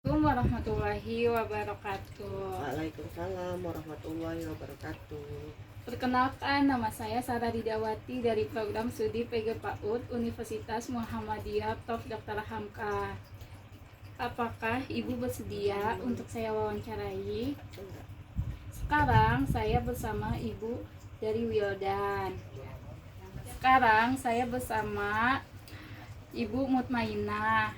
Assalamualaikum warahmatullahi wabarakatuh. Waalaikumsalam warahmatullahi wabarakatuh. Perkenalkan, nama saya Sarah Didawati dari program studi PG PAUD Universitas Muhammadiyah Prof. Dr. Hamka. Apakah Ibu bersedia untuk saya wawancarai? Sekarang saya bersama Ibu dari Wildan. Sekarang saya bersama Ibu Mutmainah,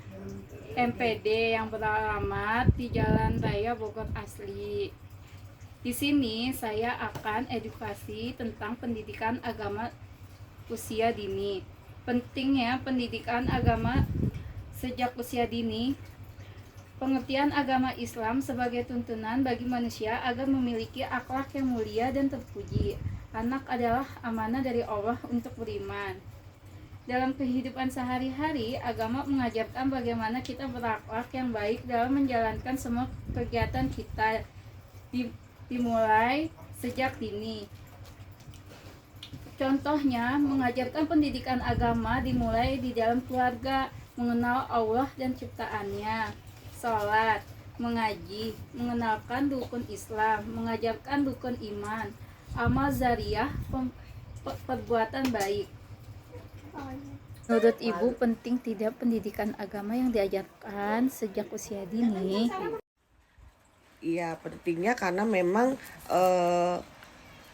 MPD yang beralamat di Jalan Raya Bogor Asli. Di sini saya akan edukasi tentang pendidikan agama usia dini. Pentingnya pendidikan agama sejak usia dini. Pengertian agama Islam sebagai tuntunan bagi manusia agar memiliki akhlak yang mulia dan terpuji. Anak adalah amanah dari Allah untuk beriman. Dalam kehidupan sehari-hari, agama mengajarkan bagaimana kita berakhlak yang baik dalam menjalankan semua kegiatan kita, dimulai sejak dini. Contohnya, mengajarkan pendidikan agama dimulai di dalam keluarga, mengenal Allah dan ciptaannya, sholat, mengaji, mengenalkan rukun Islam, mengajarkan rukun iman, amal zariyah, perbuatan baik. Menurut Ibu, penting tidak pendidikan agama yang diajarkan sejak usia dini? Iya, pentingnya karena memang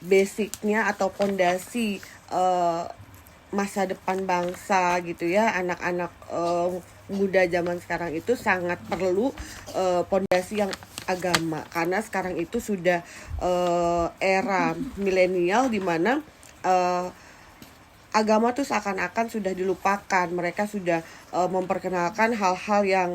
basicnya atau pondasi masa depan bangsa gitu ya, anak-anak muda zaman sekarang itu sangat perlu pondasi yang agama, karena sekarang itu sudah era milenial di mana agama tuh seakan-akan sudah dilupakan. Mereka sudah memperkenalkan hal-hal yang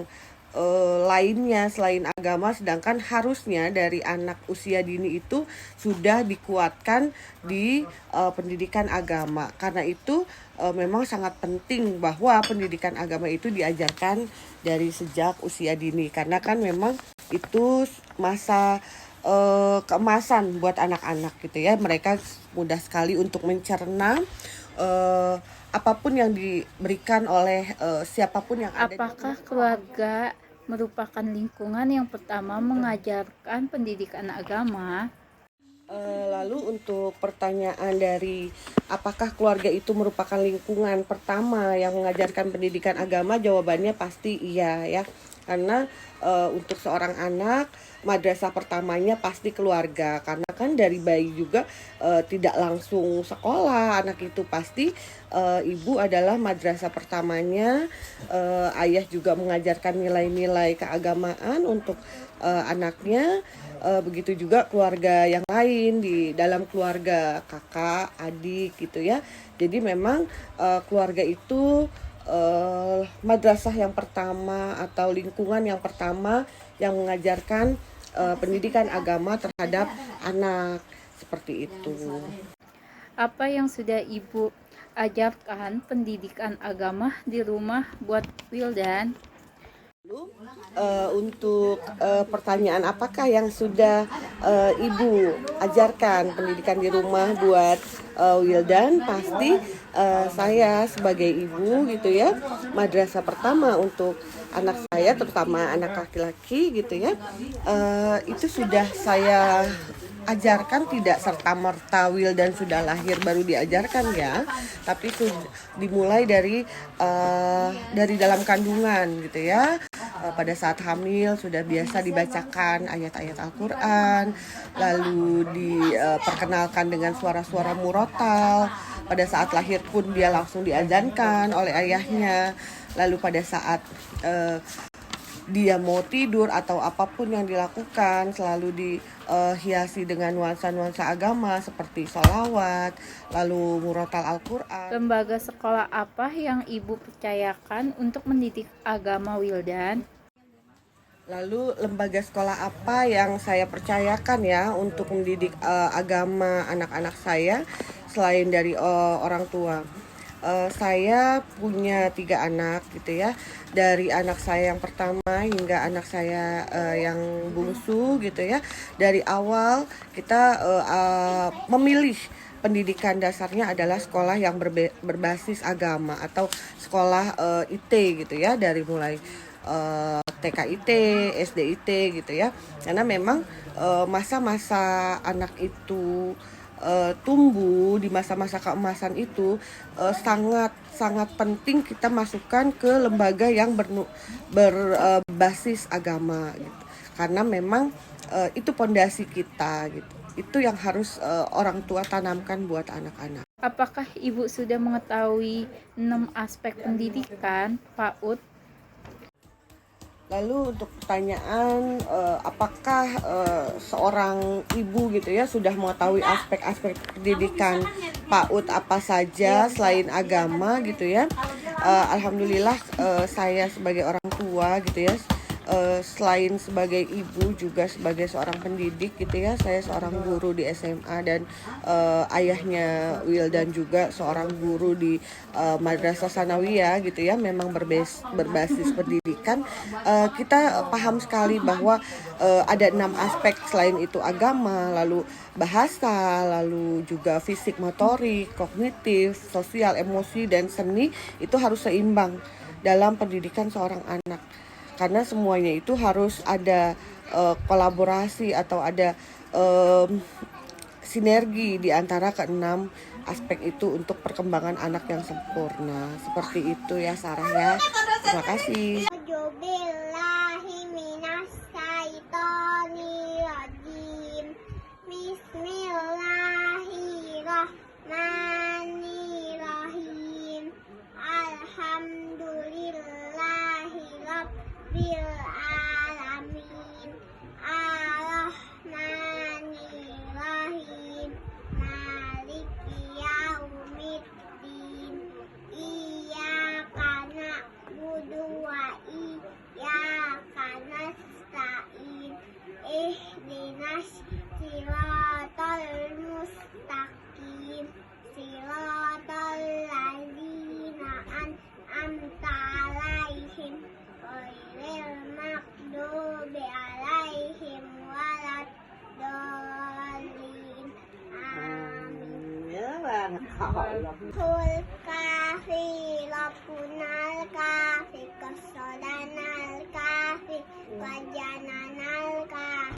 lainnya selain agama, sedangkan harusnya dari anak usia dini itu sudah dikuatkan di pendidikan agama. Karena itu memang sangat penting bahwa pendidikan agama itu diajarkan dari sejak usia dini, karena kan memang itu masa keemasan buat anak-anak gitu ya. Mereka mudah sekali untuk mencerna apapun yang diberikan oleh siapapun yang ada. Apakah keluarga merupakan lingkungan yang pertama mengajarkan pendidikan agama? Lalu untuk pertanyaan dari apakah keluarga itu merupakan lingkungan pertama yang mengajarkan pendidikan agama, jawabannya pasti iya ya. Karena untuk seorang anak, madrasah pertamanya pasti keluarga. Karena kan dari bayi juga tidak langsung sekolah, anak itu pasti ibu adalah madrasah pertamanya. Ayah juga mengajarkan nilai-nilai keagamaan untuk anaknya. Begitu juga keluarga yang lain, di dalam keluarga kakak, adik gitu ya. Jadi memang keluarga itu madrasah yang pertama atau lingkungan yang pertama yang mengajarkan pendidikan agama terhadap anak, seperti itu. Apa yang sudah Ibu ajarkan pendidikan agama di rumah buat Wildan? Untuk pertanyaan apakah yang sudah Ibu ajarkan pendidikan di rumah buat Wildan, pasti saya sebagai ibu gitu ya, madrasah pertama untuk anak saya, terutama anak laki-laki gitu ya, itu sudah saya ajarkan tidak serta-merta Wildan sudah lahir baru diajarkan ya, tapi dimulai dari dalam kandungan gitu ya. Pada saat hamil sudah biasa dibacakan ayat-ayat Al-Quran, lalu diperkenalkan dengan suara-suara murotal. Pada saat lahir pun dia langsung diazankan oleh ayahnya. Lalu pada saat dia mau tidur atau apapun yang dilakukan selalu dihiasi dengan nuansa-nuansa agama seperti sholawat, lalu murotal Al-Quran. Lembaga sekolah apa yang Ibu percayakan untuk mendidik agama Wildan? Lalu lembaga sekolah apa yang saya percayakan ya untuk mendidik agama anak-anak saya selain dari orang tua? Saya punya 3 anak gitu ya. Dari anak saya yang pertama hingga anak saya yang bungsu gitu ya. Dari awal kita memilih pendidikan dasarnya adalah sekolah yang berbasis agama atau sekolah IT gitu ya, dari mulai TKIT, SDIT gitu ya. Karena memang masa-masa anak itu tumbuh, di masa-masa keemasan itu sangat sangat penting kita masukkan ke lembaga yang berbasis agama gitu. Karena memang itu pondasi kita gitu. Itu yang harus orang tua tanamkan buat anak-anak. Apakah Ibu sudah mengetahui 6 aspek pendidikan PAUD? Lalu untuk pertanyaan apakah seorang ibu gitu ya sudah mengetahui aspek-aspek pendidikan PAUD apa saja selain agama gitu ya. Alhamdulillah saya sebagai orang tua gitu ya, selain sebagai ibu juga sebagai seorang pendidik gitu ya. Saya seorang guru di SMA dan ayahnya Wildan juga seorang guru di Madrasah Sanawiyah gitu ya. Memang berbasis pendidikan. Kita paham sekali bahwa ada 6 aspek, selain itu agama, lalu bahasa, lalu juga fisik, motorik, kognitif, sosial, emosi, dan seni itu harus seimbang dalam pendidikan seorang anak. Karena semuanya itu harus ada kolaborasi atau ada sinergi di antara keenam aspek itu untuk perkembangan anak yang sempurna. Seperti itu ya Sarah ya. Terima kasih. Bismillahirrahmanirrahim. Alhamdulillahirabbil alamin. Arrahmanirrahim. Maliki yaumiddin. Iyyaka na'budu wa iyyaka nasta'in. Ihdinas siratal mustaqim. Siratal ladzina an'amta 'alaihim ghairil maghdubi 'alaihim waladdallin. Amin. Ya banget. Kul kafi rabbunal kafi kasodanal kafi wajananal kafi.